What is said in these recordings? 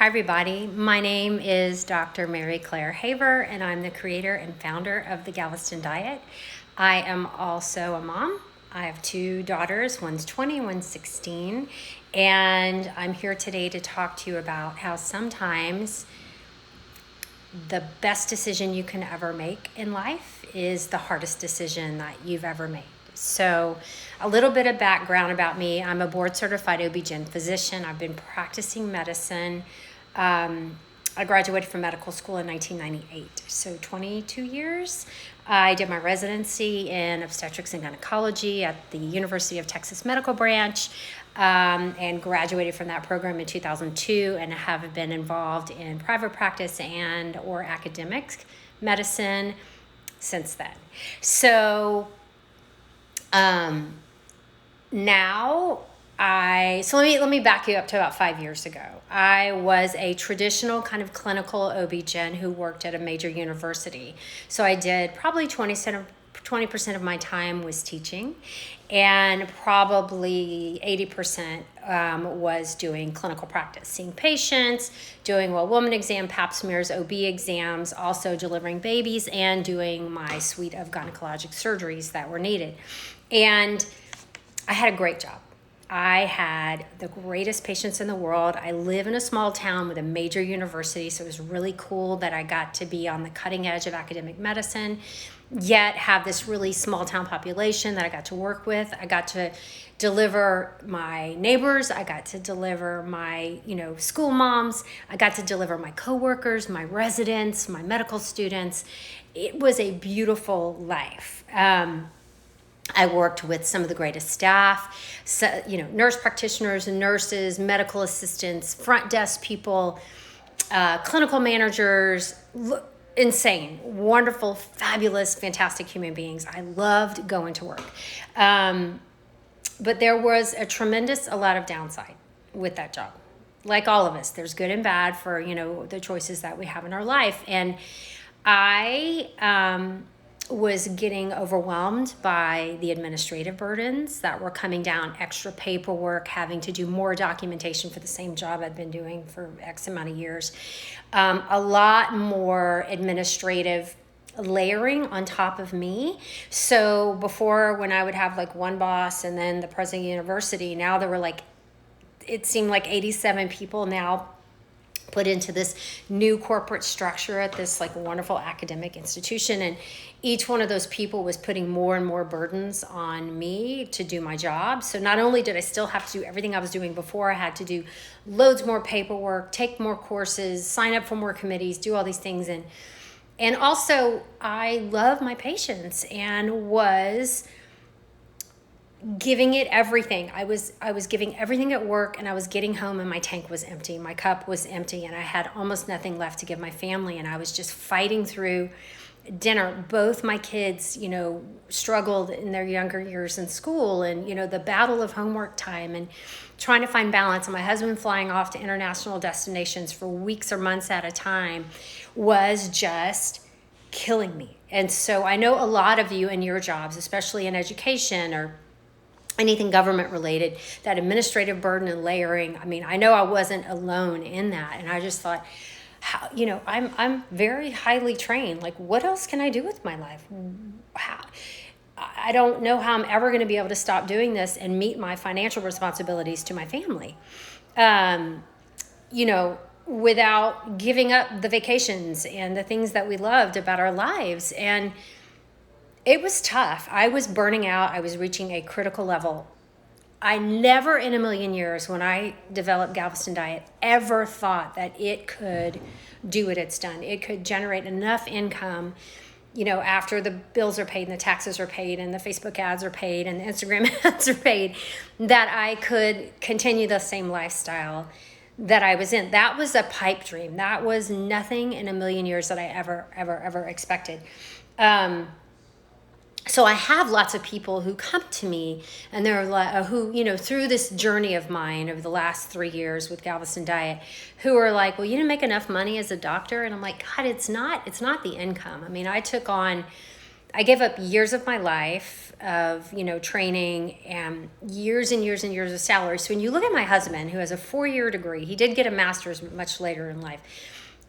Hi everybody, my name is Dr. Mary Claire Haver and I'm the creator and founder of the Galveston Diet. I am also a mom. I have two daughters, one's 20, one's 16, and I'm here today to talk to you about how sometimes the best decision you can ever make in life is the hardest decision that you've ever made. So a little bit of background about me. I'm a board certified OB-GYN physician. I've been practicing medicine. I graduated from medical school in 1998, so 22 years. I did my residency in Obstetrics and Gynecology at the University of Texas Medical Branch, and graduated from that program in 2002 and have been involved in private practice and or academic medicine since then. So let me back you up to about 5 years ago. I was a traditional kind of clinical OB-GYN who worked at a major university. So I did probably 20% of my time was teaching, and probably 80% was doing clinical practice, seeing patients, doing woman exam, pap smears, OB exams, also delivering babies, and doing my suite of gynecologic surgeries that were needed. And I had a great job. I had the greatest patients in the world. I live in a small town with a major university, so it was really cool that I got to be on the cutting edge of academic medicine, yet have this really small town population that I got to work with. I got to deliver my neighbors. I got to deliver my, school moms. I got to deliver my coworkers, my residents, my medical students. It was a beautiful life. I worked with some of the greatest staff, nurse practitioners and nurses, medical assistants, front desk people, clinical managers, insane, wonderful, fabulous, fantastic human beings. I loved going to work. But there was a lot of downside with that job. Like all of us, there's good and bad for, the choices that we have in our life. And I was getting overwhelmed by the administrative burdens that were coming down, extra paperwork, having to do more documentation for the same job I'd been doing for X amount of years. A lot more administrative layering on top of me. So before, when I would have like one boss and then the president of the university, now there were it seemed like 87 people now put into this new corporate structure at this wonderful academic institution. And each one of those people was putting more and more burdens on me to do my job. So not only did I still have to do everything I was doing before, I had to do loads more paperwork, take more courses, sign up for more committees, do all these things. And also I love my patients and was giving it everything. I was giving everything at work, and I was getting home and my tank was empty. My cup was empty and I had almost nothing left to give my family. And I was just fighting through dinner. Both my kids, struggled in their younger years in school, and, the battle of homework time and trying to find balance. And my husband flying off to international destinations for weeks or months at a time was just killing me. And so I know a lot of you in your jobs, especially in education or anything government related, that administrative burden and layering. I mean, I know I wasn't alone in that. And I just thought, I'm very highly trained. What else can I do with my life? I don't know how I'm ever going to be able to stop doing this and meet my financial responsibilities to my family, without giving up the vacations and the things that we loved about our lives. And it was tough. I was burning out. I was reaching a critical level. I never in a million years, when I developed Galveston Diet, ever thought that it could do what it's done. It could generate enough income, after the bills are paid and the taxes are paid and the Facebook ads are paid and the Instagram ads are paid, that I could continue the same lifestyle that I was in. That was a pipe dream. That was nothing in a million years that I ever expected. So I have lots of people who come to me and they're through this journey of mine over the last 3 years with Galveston Diet, who are like, well, you didn't make enough money as a doctor. And I'm like, God, it's not the income. I mean, I took on I gave up years of my life of, training and years and years and years of salary. So when you look at my husband, who has a 4-year degree, he did get a master's much later in life,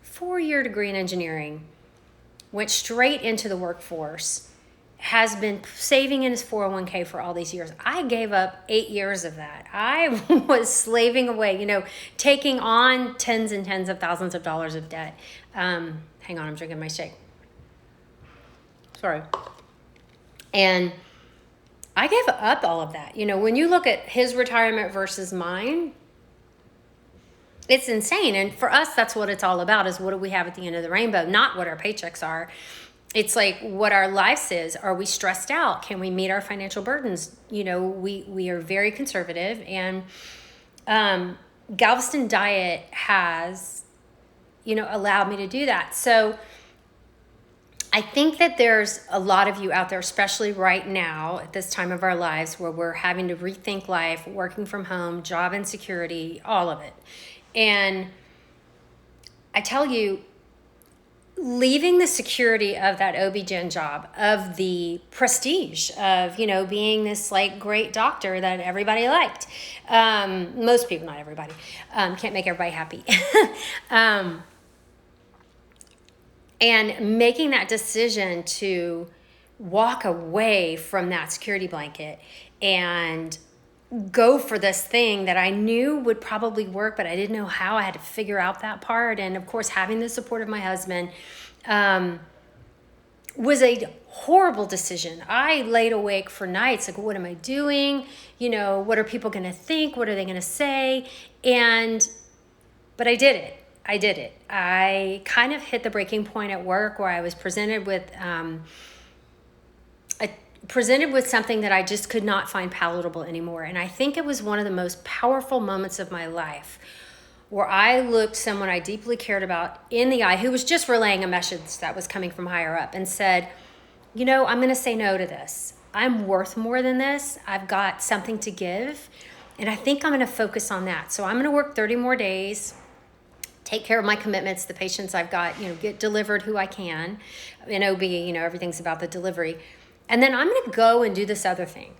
4-year degree in engineering, went straight into the workforce, has been saving in his 401k for all these years. I gave up 8 years of that. I was slaving away, taking on tens and tens of thousands of dollars of debt. Hang on, I'm drinking my shake. Sorry. And I gave up all of that. When you look at his retirement versus mine, it's insane. And for us, that's what it's all about, is what do we have at the end of the rainbow, not what our paychecks are. It's like what our lives is. Are we stressed out? Can we meet our financial burdens? We are very conservative, and Galveston diet has, allowed me to do that. So I think that there's a lot of you out there, especially right now at this time of our lives, where we're having to rethink life, working from home, job insecurity, all of it. And I tell you, leaving the security of that OB-GYN job, of the prestige of, being this like great doctor that everybody liked. Most people, not everybody. Can't make everybody happy. And making that decision to walk away from that security blanket and go for this thing that I knew would probably work, but I didn't know how. I had to figure out that part. And of course, having the support of my husband was a horrible decision. I laid awake for nights, like, what am I doing? What are people going to think? What are they going to say? But I did it. I kind of hit the breaking point at work where I was presented with something that I just could not find palatable anymore. And I think it was one of the most powerful moments of my life, where I looked someone I deeply cared about in the eye, who was just relaying a message that was coming from higher up, and said, I'm going to say no to this. I'm worth more than this. I've got something to give, and I think I'm going to focus on that. So I'm going to work 30 more days, take care of my commitments, the patients I've got, get delivered who I can. In OB, everything's about the delivery. And then I'm going to go and do this other thing.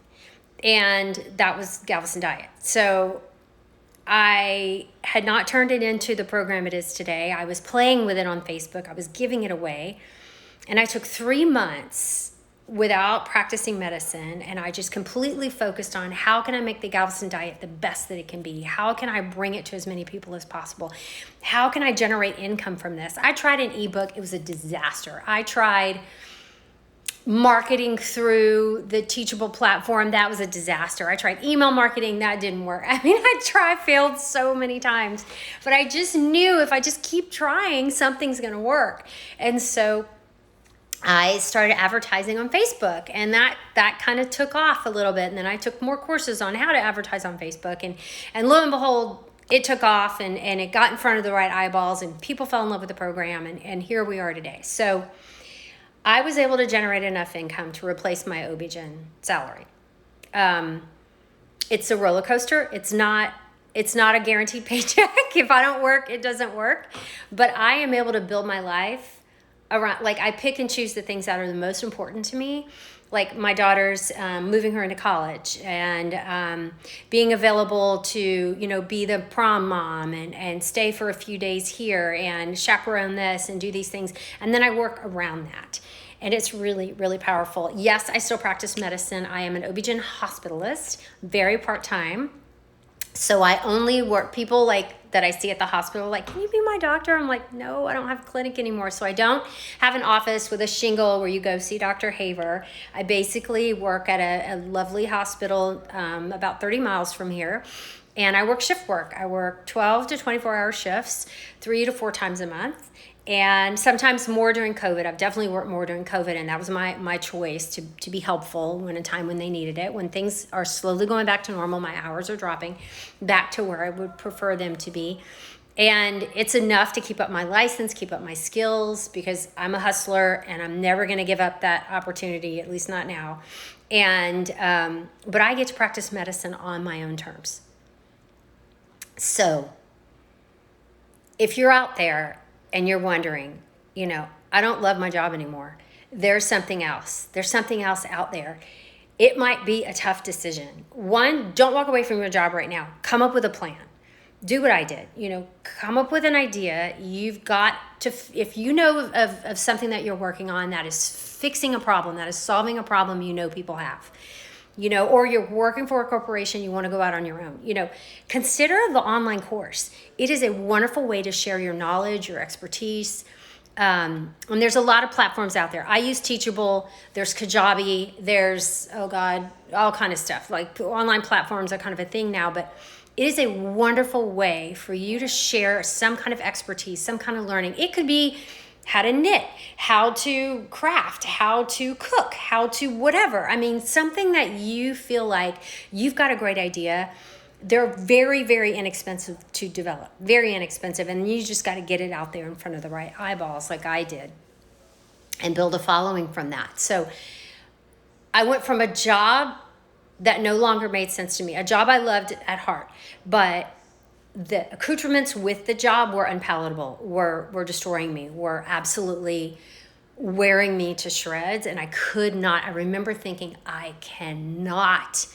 And that was Galveston Diet. So I had not turned it into the program it is today. I was playing with it on Facebook. I was giving it away. And I took 3 months without practicing medicine, and I just completely focused on how can I make the Galveston Diet the best that it can be? How can I bring it to as many people as possible? How can I generate income from this? I tried an ebook. It was a disaster. I tried marketing through the Teachable platform. That was a disaster. I tried email marketing. That didn't work. Failed so many times, but I just knew if I just keep trying, something's going to work. And so I started advertising on Facebook, and that kind of took off a little bit. And then I took more courses on how to advertise on Facebook, and lo and behold, it took off, and it got in front of the right eyeballs, and people fell in love with the program, and here we are today. So I was able to generate enough income to replace my OB-GYN salary. It's a roller coaster. It's not a guaranteed paycheck. If I don't work, it doesn't work. But I am able to build my life around, like, I pick and choose the things that are the most important to me, like my daughter's moving her into college, and being available to be the prom mom and stay for a few days here and chaperone this and do these things, and then I work around that. And it's really, really powerful. Yes, I still practice medicine. I am an OB-GYN hospitalist, very part-time. So I only work, people like that I see at the hospital, like, can you be my doctor? I'm like, no, I don't have a clinic anymore. So I don't have an office with a shingle where you go see Dr. Haver. I basically work at a lovely hospital about 30 miles from here. And I work shift work. I work 12 to 24-hour shifts, 3 to 4 times a month. And sometimes more during COVID. I've definitely worked more during COVID, and that was my choice to be helpful when a time when they needed it. When things are slowly going back to normal, my hours are dropping back to where I would prefer them to be. And it's enough to keep up my license, keep up my skills, because I'm a hustler and I'm never going to give up that opportunity, at least not now. And but I get to practice medicine on my own terms. So if you're out there and you're wondering, I don't love my job anymore, there's something else. There's something else out there. It might be a tough decision. One, don't walk away from your job right now. Come up with a plan. Do what I did. Come up with an idea. You've got to, if you know of something that you're working on that is fixing a problem, that is solving a problem people have, or you're working for a corporation, you want to go out on your own, consider the online course. It is a wonderful way to share your knowledge, your expertise. And there's a lot of platforms out there. I use Teachable. There's Kajabi. There's, all kind of stuff. Like online platforms are kind of a thing now, but it is a wonderful way for you to share some kind of expertise, some kind of learning. It could be how to knit, how to craft, how to cook, how to whatever. I mean, something that you feel like you've got a great idea. They're very, very inexpensive to develop, very inexpensive. And you just got to get it out there in front of the right eyeballs like I did and build a following from that. So I went from a job that no longer made sense to me, a job I loved at heart, but the accoutrements with the job were unpalatable, were destroying me, were absolutely wearing me to shreds. And I remember thinking, I cannot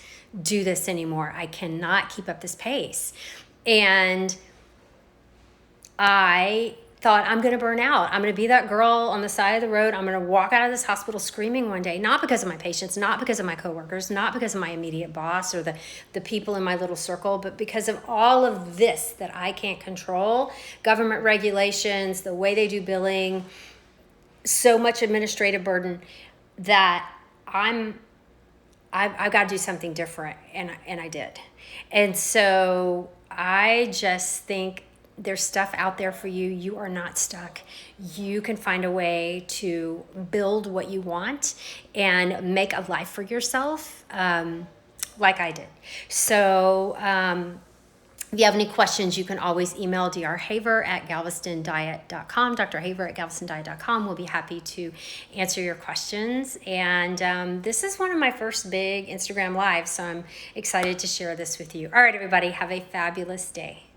do this anymore. I cannot keep up this pace. And I thought, I'm going to burn out. I'm going to be that girl on the side of the road. I'm going to walk out of this hospital screaming one day, not because of my patients, not because of my coworkers, not because of my immediate boss or the people in my little circle, but because of all of this that I can't control, government regulations, the way they do billing, so much administrative burden that I've got to do something different. And I did. And so I just think there's stuff out there for you. You are not stuck. You can find a way to build what you want and make a life for yourself, like I did. So if you have any questions, you can always email drhaver@galvestondiet.com. drhaver@galvestondiet.com. We'll be happy to answer your questions. And this is one of my first big Instagram lives, so I'm excited to share this with you. All right, everybody, have a fabulous day.